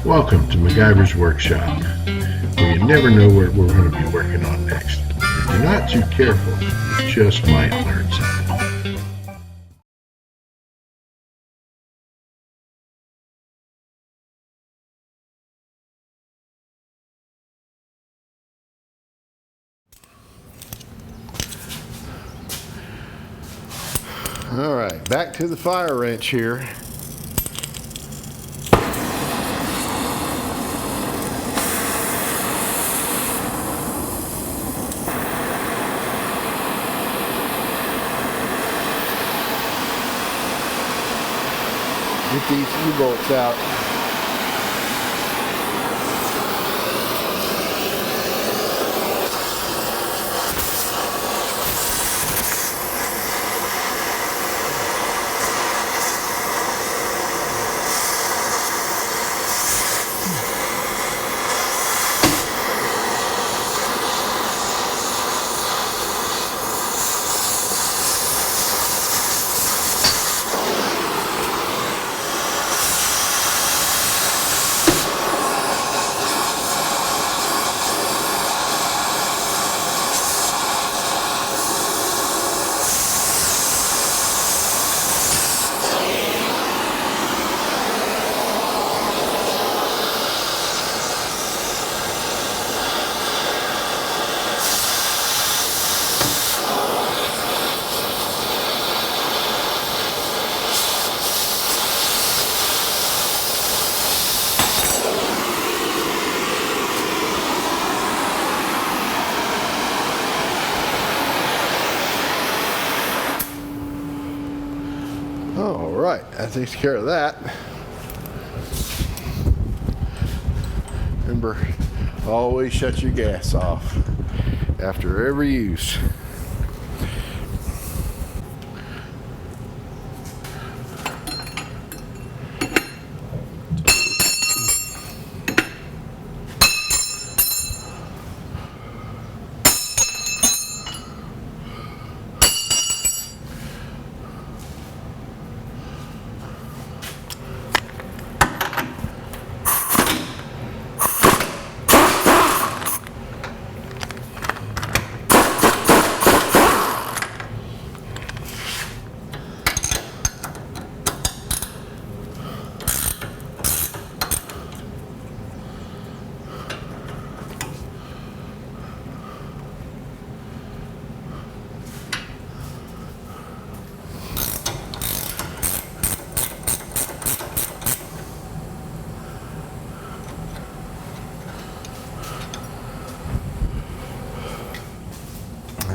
Welcome to MacGyver's Workshop, where you never know what we're going to be working on next. If you're not too careful, you just might learn something. All right, back to the fire wrench here. Get these U-bolts out. All right, that takes care of that. Remember, always shut your gas off after every use.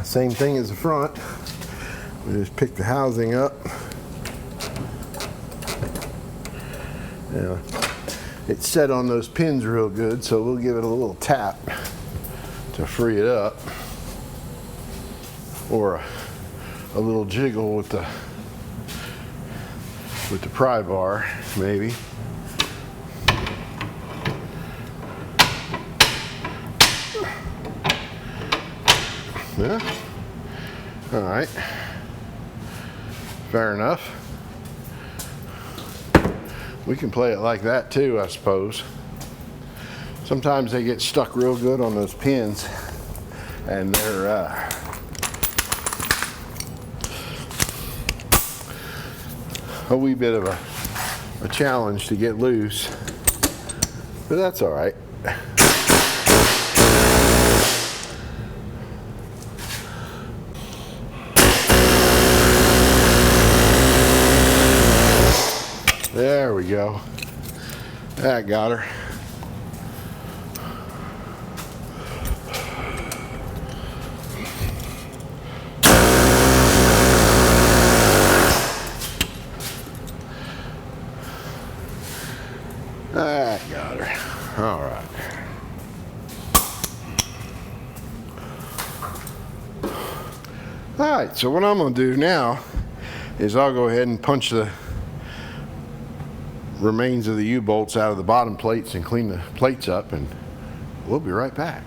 Same thing as the front. We just pick the housing up. Yeah, it's set on those pins real good, so we'll give it a little tap to free it up, or a little jiggle with the pry bar, maybe. Yeah. All right. Fair enough. We can play it like that too, I suppose. Sometimes they get stuck real good on those pins, and they're a wee bit of a challenge to get loose, but that's all right. There we go. That got her. That got her. All right. All right, so what I'm going to do now is I'll go ahead and punch the remains of the U-bolts out of the bottom plates and clean the plates up, and we'll be right back.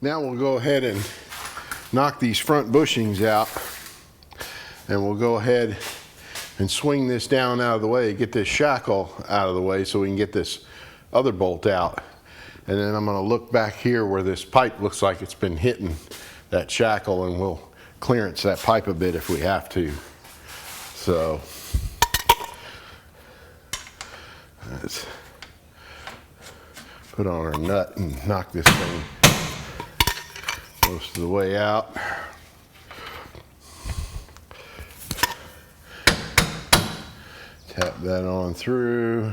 Now we'll go ahead and knock these front bushings out, and we'll go ahead and swing this down out of the way, get this shackle out of the way so we can get this other bolt out. And then I'm gonna look back here where this pipe looks like it's been hitting that shackle, and we'll clearance that pipe a bit if we have to. So let's put on our nut and knock this thing most of the way out. Tap that on through,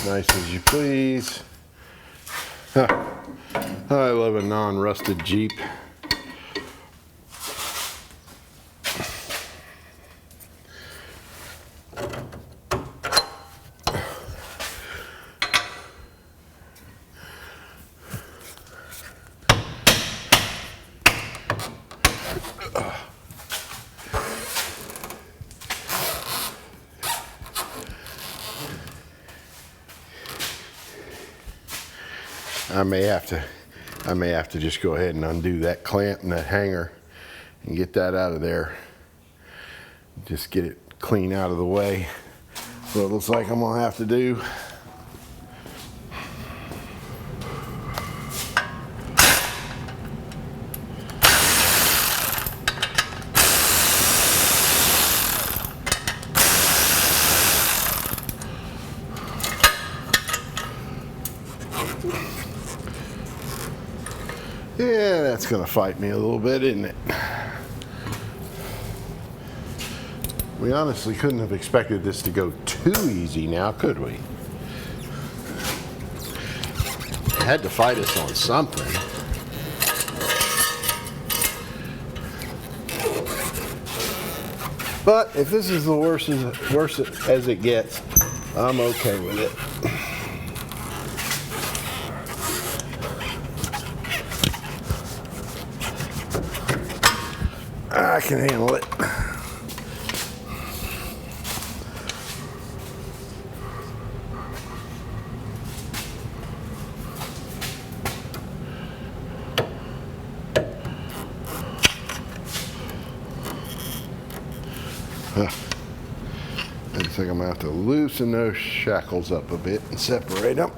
nice as you please. Huh. I love a non-rusted Jeep. I may have to just go ahead and undo that clamp and that hanger and get that out of there. Just get it clean out of the way. So it looks like I'm gonna have to do. Yeah, that's gonna fight me a little bit, isn't it? We honestly couldn't have expected this to go too easy now, could we? Had to fight us on something. But if this is the worst as it gets, I'm okay with it. I can handle it. I think I'm gonna have to loosen those shackles up a bit and separate them.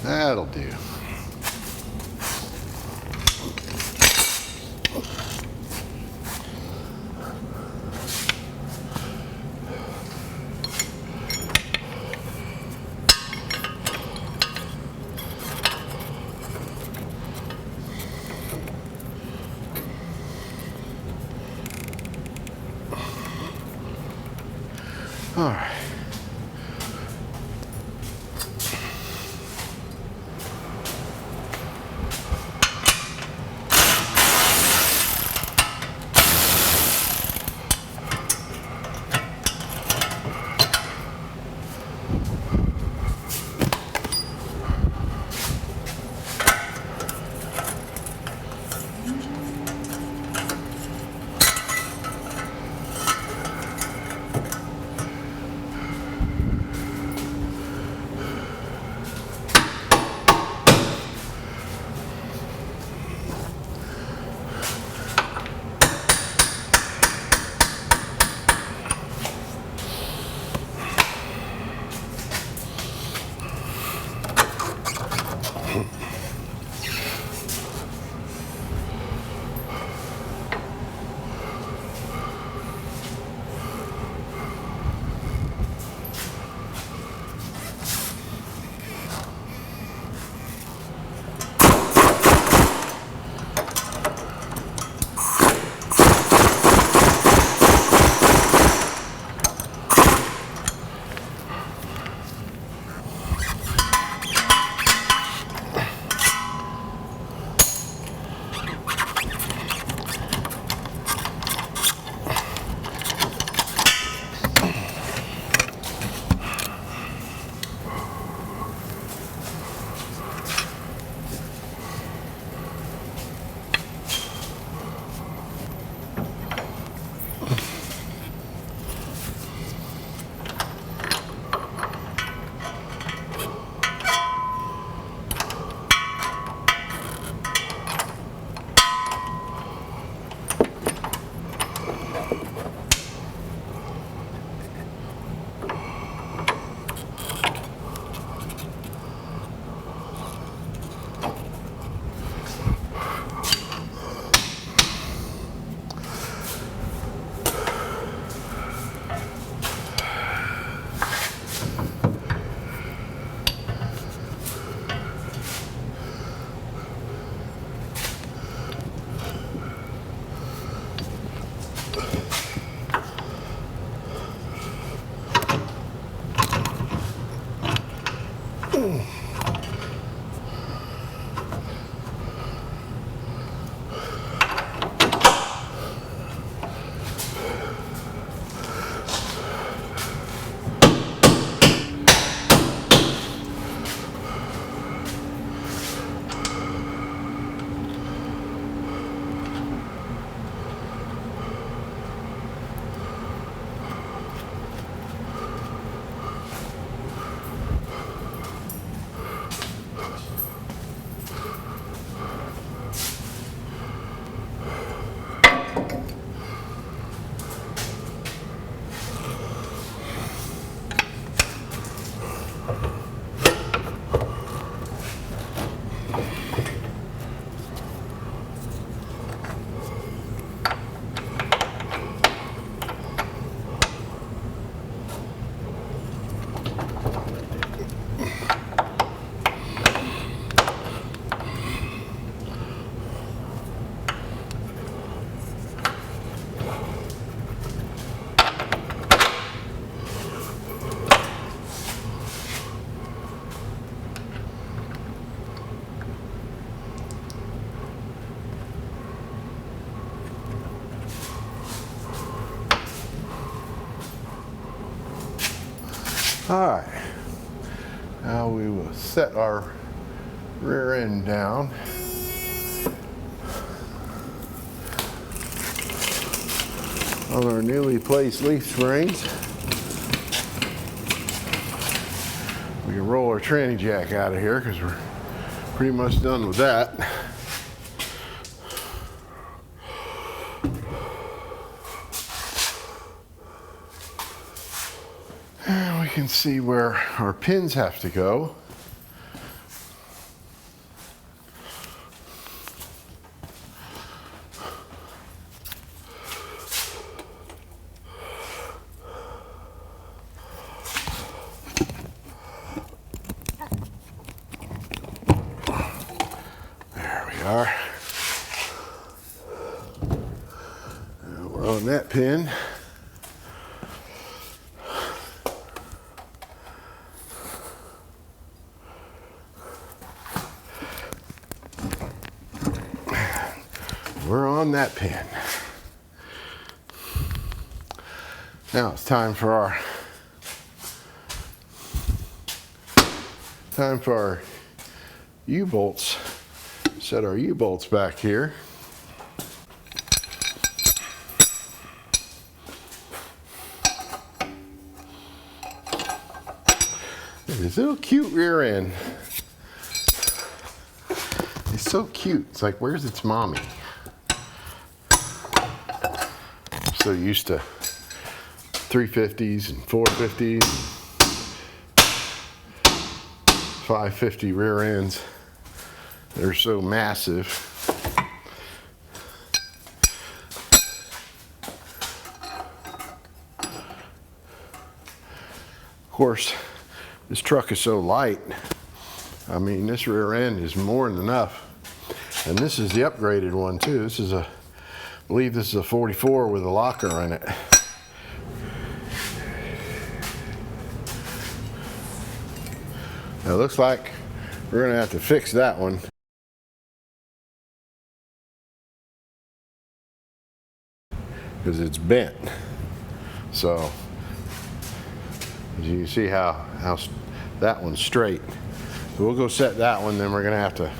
That'll do. All right. All right, now we will set our rear end down. On our newly placed leaf springs. We can roll our tranny jack out of here because we're pretty much done with that. And we can see where our pins have to go. Are. We're on that pin. We're on that pin. Now it's time for our U-bolts. Set our U-bolts back here. This little cute rear end. It's so cute. It's like, where's its mommy? I'm so used to 350s and 450s, 550 rear ends. They're so massive. Of course, this truck is so light. I mean, this rear end is more than enough. And this is the upgraded one too. This is I believe this is a 44 with a locker in it. Now it looks like we're gonna have to fix that one. Because it's bent. So as you can see how that one's straight. So we'll go set that one, then we're gonna have to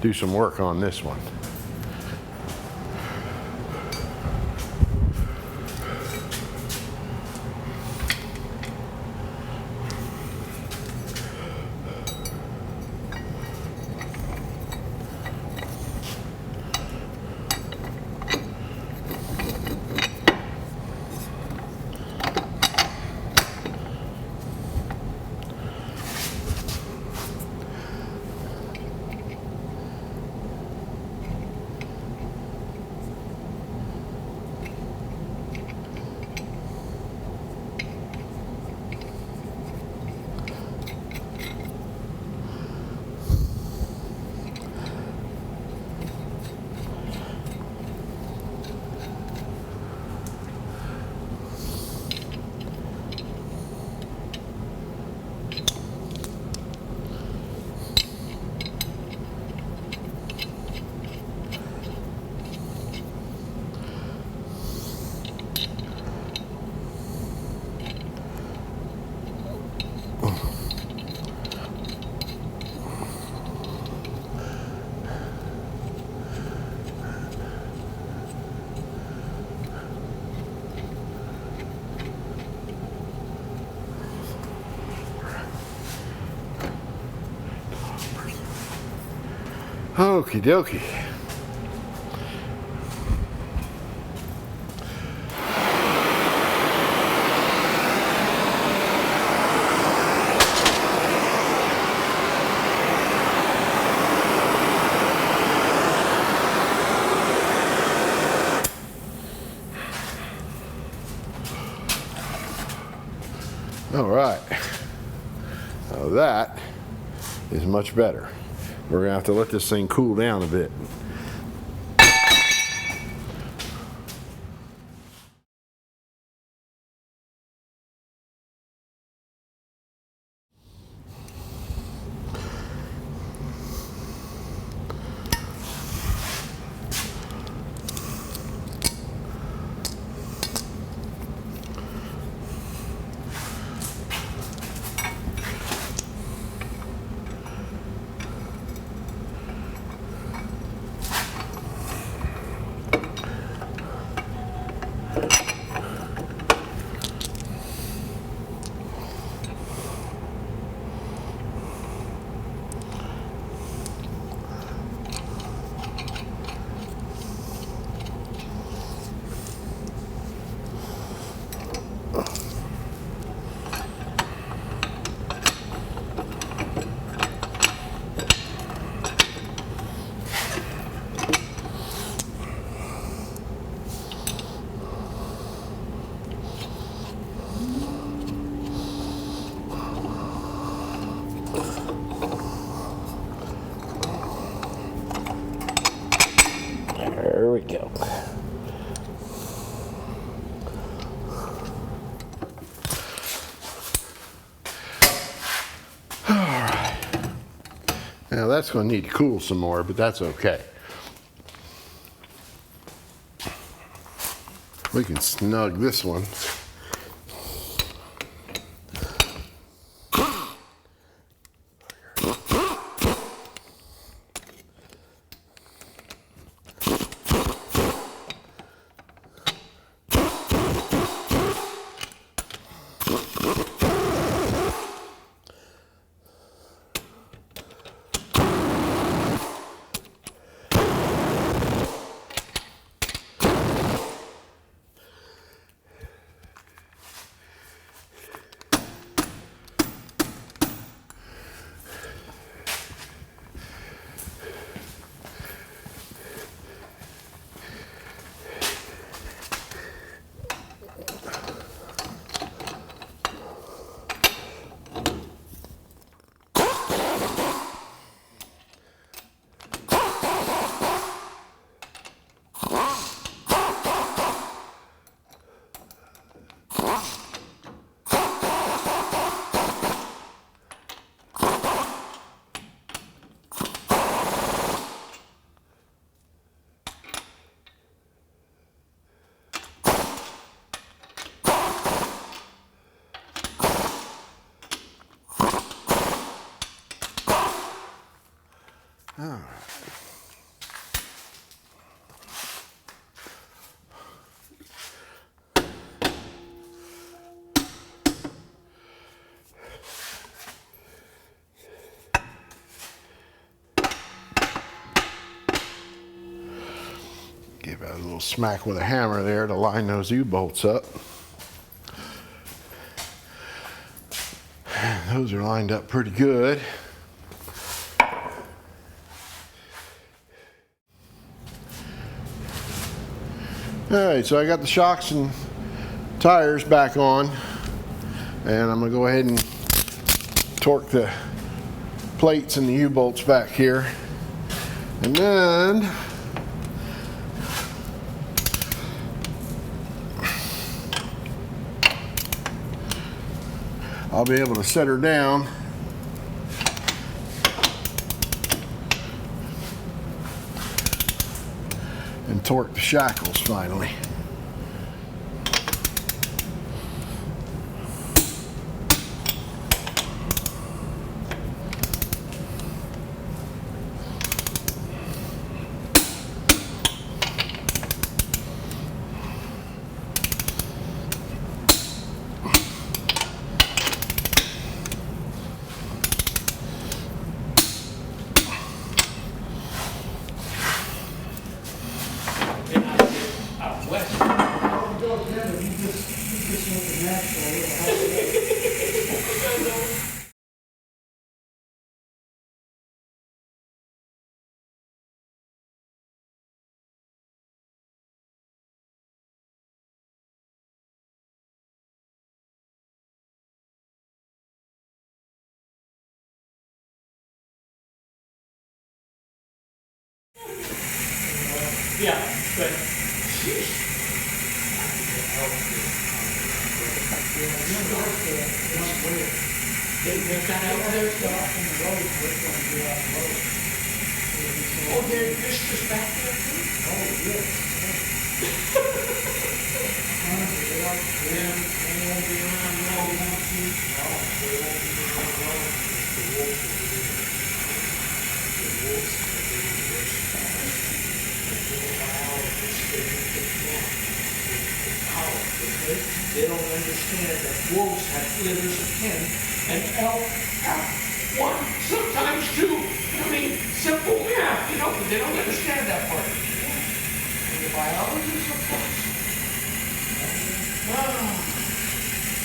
do some work on this one. Okie dokie. All right, now that is much better. We're gonna have to let this thing cool down a bit. There we go. All right. Now that's going to need to cool some more, but that's okay. We can snug this one. All right. Give it a little smack with a hammer there to line those U-bolts up. Those are lined up pretty good. All right, so I got the shocks and tires back on, and I'm gonna go ahead and torque the plates and the U-bolts back here, and then I'll be able to set her down and torque the shackles finally. Yeah, but sheesh. They've got out there stuff on the road, oh, there's just back there too? Oh, yes. They won't be around the road, won't you? Oh, they won't be around the road. The wolves will be there. The wolves will be there. The biologists, the power, okay? They don't understand that wolves have litters of 10 and elk have 1, sometimes 2. I mean, simple math, you know, but they don't understand that part. And the biologists, of course.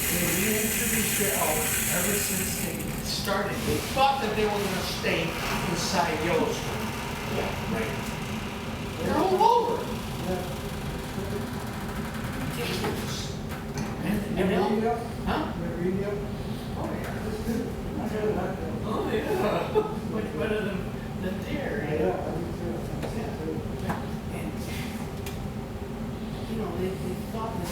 They reintroduced their elk ever since they started. They thought that they were going to stay inside Yellowstone. Yeah, right. They're all over. And elk? Huh? Oh, yeah. Oh, yeah. Much better than deer. Yeah. And, you know, they thought that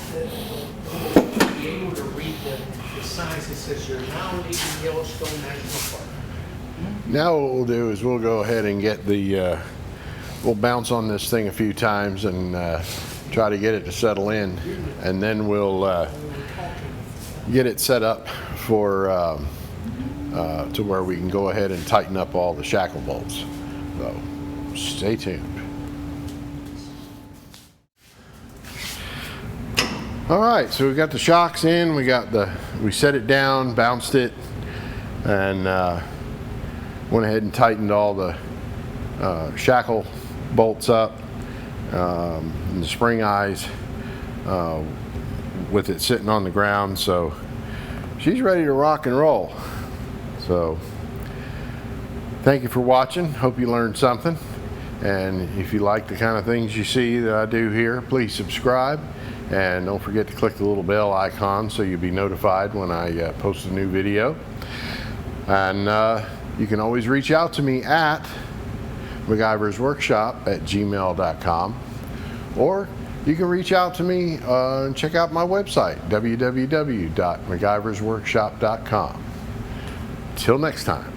they were to read the signs that says you're now leaving Yellowstone National Park. Now what we'll do is we'll go ahead and get the, we'll bounce on this thing a few times and try to get it to settle in, and then we'll get it set up for to where we can go ahead and tighten up all the shackle bolts. So stay tuned. All right, so we got the shocks in, we set it down, bounced it, and went ahead and tightened all the shackle bolts up, and the spring eyes with it sitting on the ground. So she's ready to rock and roll. So thank you for watching. Hope you learned something. And if you like the kind of things you see that I do here, please subscribe. And don't forget to click the little bell icon so you'll be notified when I post a new video. And you can always reach out to me at MacGyversWorkshop@gmail.com, or you can reach out to me and check out my website, www.MacGyversWorkshop.com. Till next time.